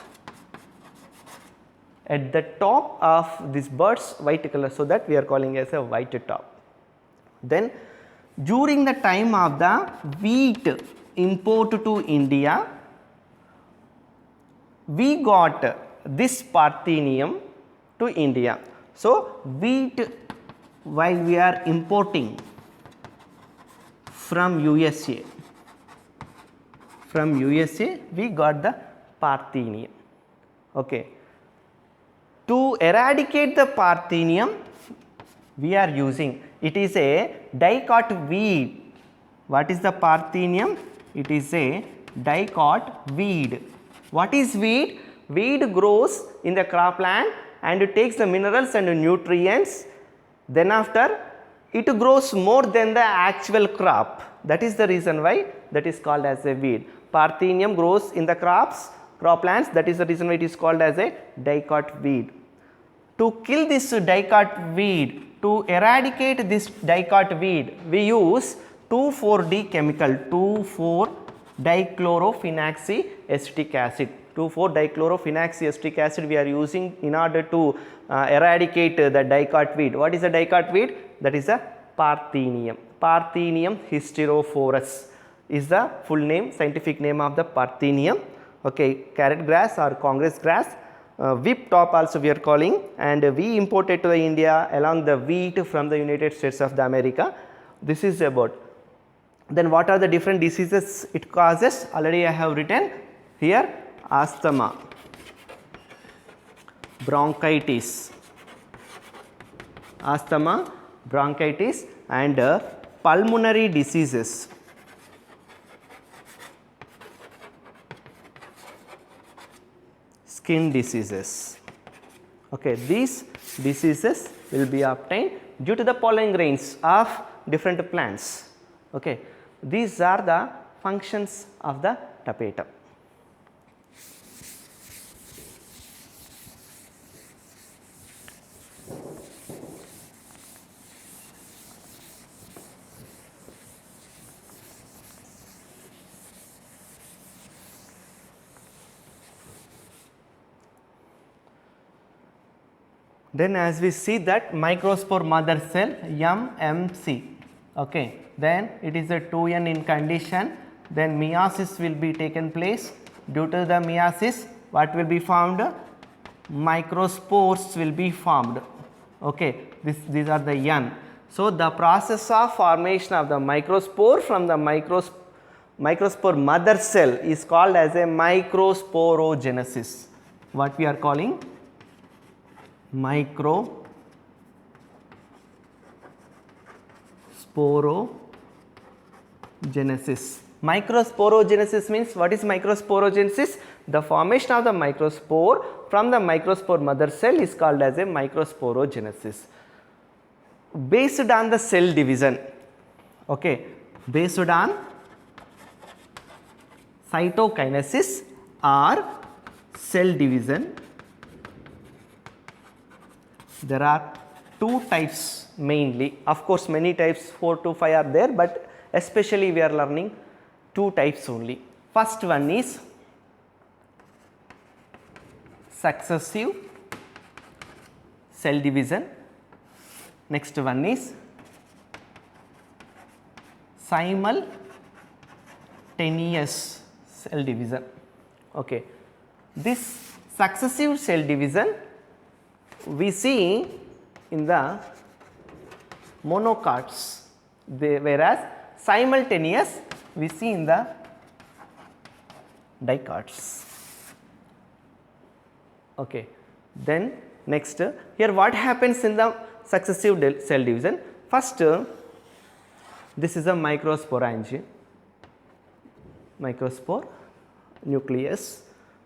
At the top of this bird's white color, so that we are calling as a white top. Then during the time of the wheat import to India, we got this Parthenium to India. So, wheat while we are importing from USA, we got the Parthenium. Okay. To eradicate the Parthenium, we are using, it is a dicot weed. What is the Parthenium? It is a dicot weed. What is weed? Weed grows in the cropland and it takes the minerals and nutrients. Then after it grows more than the actual crop. That is the reason why that is called as a weed. Parthenium grows in the croplands. That is the reason why it is called as a dicot weed. To kill this dicot weed, to eradicate this dicot weed, we use 2,4-D chemical, 2,4-dichlorophenoxyacetic acid. 2,4-dichlorophenoxyacetic acid we are using in order to eradicate the dicot weed. What is the dicot weed? That is a Parthenium. Parthenium hysterophorus is the full name, scientific name of the Parthenium. Okay, carrot grass or Congress grass, whip top also we are calling, and we imported to the India along the wheat from the United States of the America. This is about. Then what are the different diseases it causes? Already I have written here: asthma, bronchitis, asthma, bronchitis, and pulmonary diseases. Skin diseases. Okay, these diseases will be obtained due to the pollen grains of different plants. Okay, these are the functions of the tapetum. Then as we see that microspore mother cell MMC, okay, then it is a 2n in condition, then meiosis will be taken place. Due to the meiosis, what will be formed? Microspores will be formed. Okay, these are the N. So the process of formation of the microspore from the microspore mother cell is called as a microsporogenesis. What we are calling? Microsporogenesis. Microsporogenesis means, what is microsporogenesis? The formation of the microspore from the microspore mother cell is called as a microsporogenesis. Based on the cell division, okay, based on cytokinesis or cell division, there are two types mainly. Of course, many types, 4 to 5 are there, but especially we are learning two types only. First one is successive cell division. Next one is simultaneous cell division. Okay, this successive cell division we see in the monocots, whereas simultaneous we see in the dicots. Okay. Then next, here what happens in the successive cell division? First, this is a microsporangium, microspore nucleus.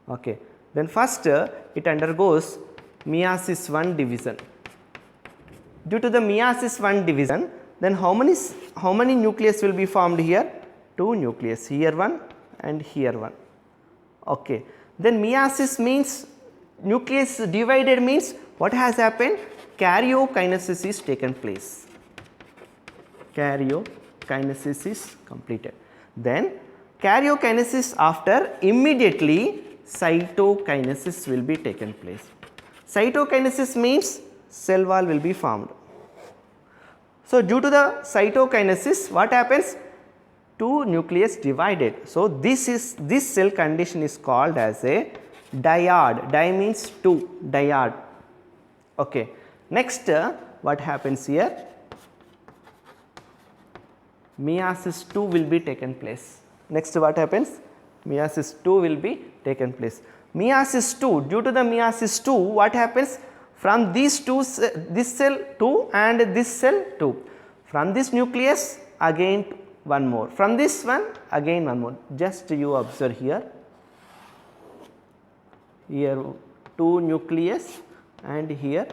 Okay. Then first it undergoes meiosis 1 division. Due to the meiosis 1 division, then how many nucleus will be formed here? 2 nucleus, here one and here one. Okay. Then meiosis means nucleus divided, means what has happened? Karyokinesis is taken place. Karyokinesis is completed. Then karyokinesis after, immediately cytokinesis will be taken place. Cytokinesis means cell wall will be formed. So due to the cytokinesis, what happens? 2 nucleus divided. So this cell condition is called as a dyad. Di means 2, dyad. Okay. Next, what happens here? Meiosis 2 will be taken place. Next, what happens? Meiosis 2 will be taken place. Meiosis 2, due to the meiosis 2, what happens? From these two, this cell 2 and this cell 2. From this nucleus again one more. From this one again one more. Just you observe here. Here 2 nucleus and here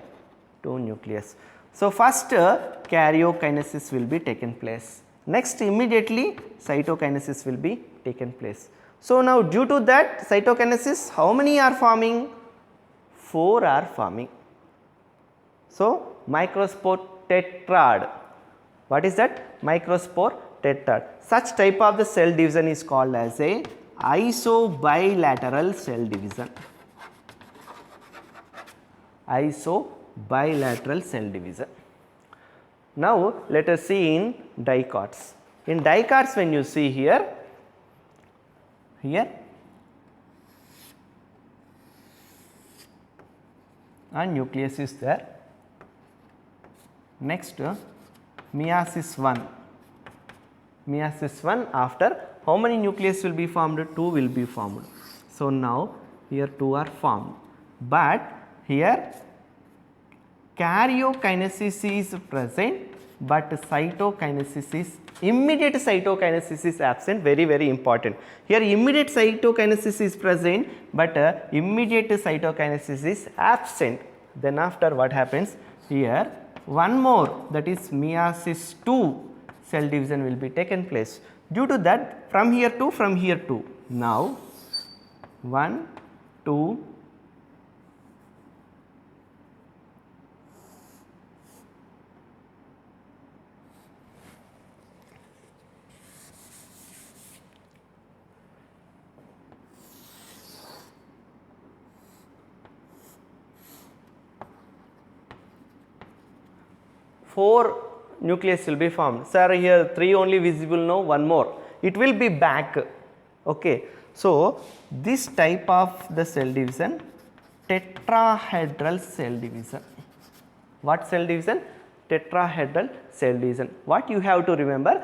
2 nucleus. So first karyokinesis will be taken place. Next, immediately cytokinesis will be taken place. So now due to that cytokinesis, how many are forming? 4 are forming. So microspore tetrad. What is that? Microspore tetrad. Such type of the cell division is called as a isobilateral cell division. Isobilateral cell division. Now let us see in dicots. In dicots, when you see here and nucleus is there. Next meiosis 1. Meiosis 1, after how many nucleus will be formed? 2 will be formed. So now here 2 are formed, but here karyokinesis is present, but cytokinesis is immediate cytokinesis is absent. Very important. Here immediate cytokinesis is present, but immediate cytokinesis is absent. Then after what happens? Here one more, that is meiosis 2 cell division will be taken place. Due to that, from here to now 1, 2, 4 nucleus will be formed. Sir, here 3 only visible, no, one more. It will be back. Okay. So this type of the cell division, tetrahedral cell division. What cell division? Tetrahedral cell division. What you have to remember,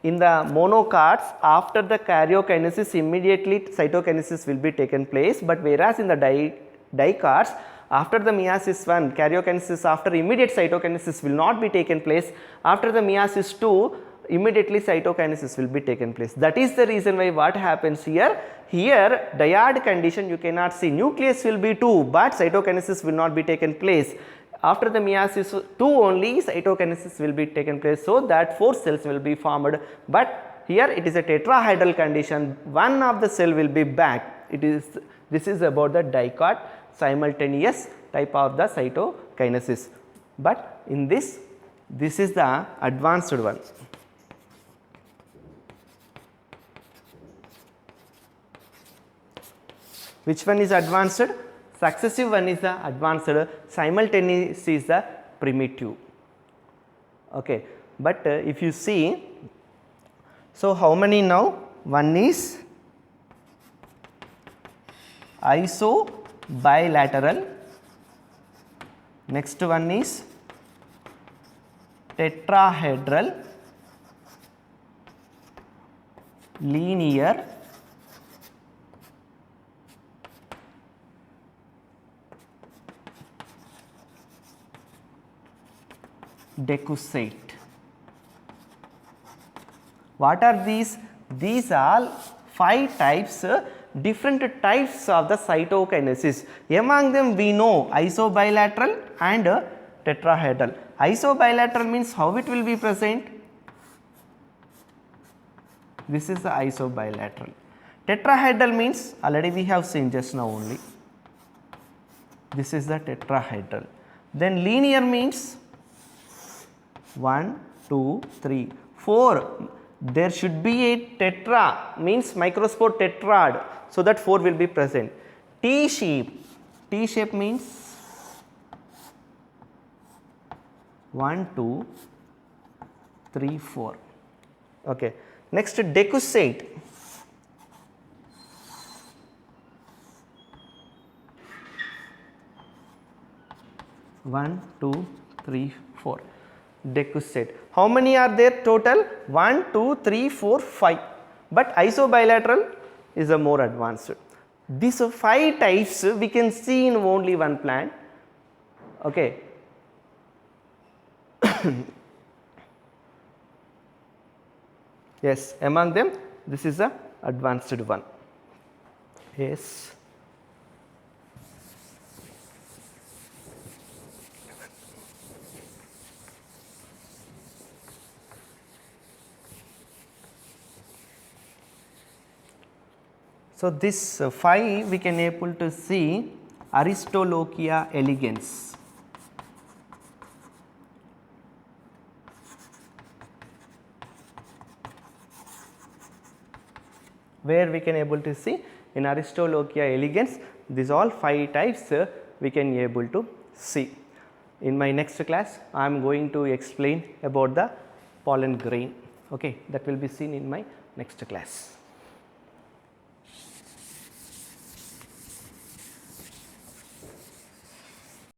in the monocots, after the karyokinesis immediately cytokinesis will be taken place, but whereas in the dicots, after the meiosis 1 karyokinesis, after immediate cytokinesis will not be taken place. After the meiosis 2 immediately cytokinesis will be taken place. That is the reason why what happens here. Here dyad condition you cannot see, nucleus will be 2, but cytokinesis will not be taken place. After the meiosis 2 only cytokinesis will be taken place, so that 4 cells will be formed, but here it is a tetrahedral condition, one of the cell will be back. This is about the dicot simultaneous type of the cytokinesis, but in this is the advanced one. Which one is advanced? Successive one is the advanced, simultaneous is the primitive. Okay. But if you see, so how many now? One is isobilateral, next one is tetrahedral, linear, decussate. What are these? These are 5 types, different types of the cytokinesis. Among them we know isobilateral and tetrahedral. Isobilateral means how it will be present? This is the isobilateral. Tetrahedral means already we have seen just now only. This is the tetrahedral. Then linear means 1, 2, 3, 4. There should be a tetra, means microspore tetrad, so that 4 will be present. T shape, T shape means 1, 2, 3, 4. Okay. Next decussate. One, 2, 3, 4. Decussate. How many are there total? 1, 2, 3, 4, 5. But isobilateral is a more advanced. These 5 types we can see in only one plant. Okay. Yes, among them this is the advanced one. Yes. So this 5 we can able to see Aristolochia elegans. Where we can able to see in Aristolochia elegans, these all 5 types we can able to see. In my next class, I am going to explain about the pollen grain. Okay, that will be seen in my next class.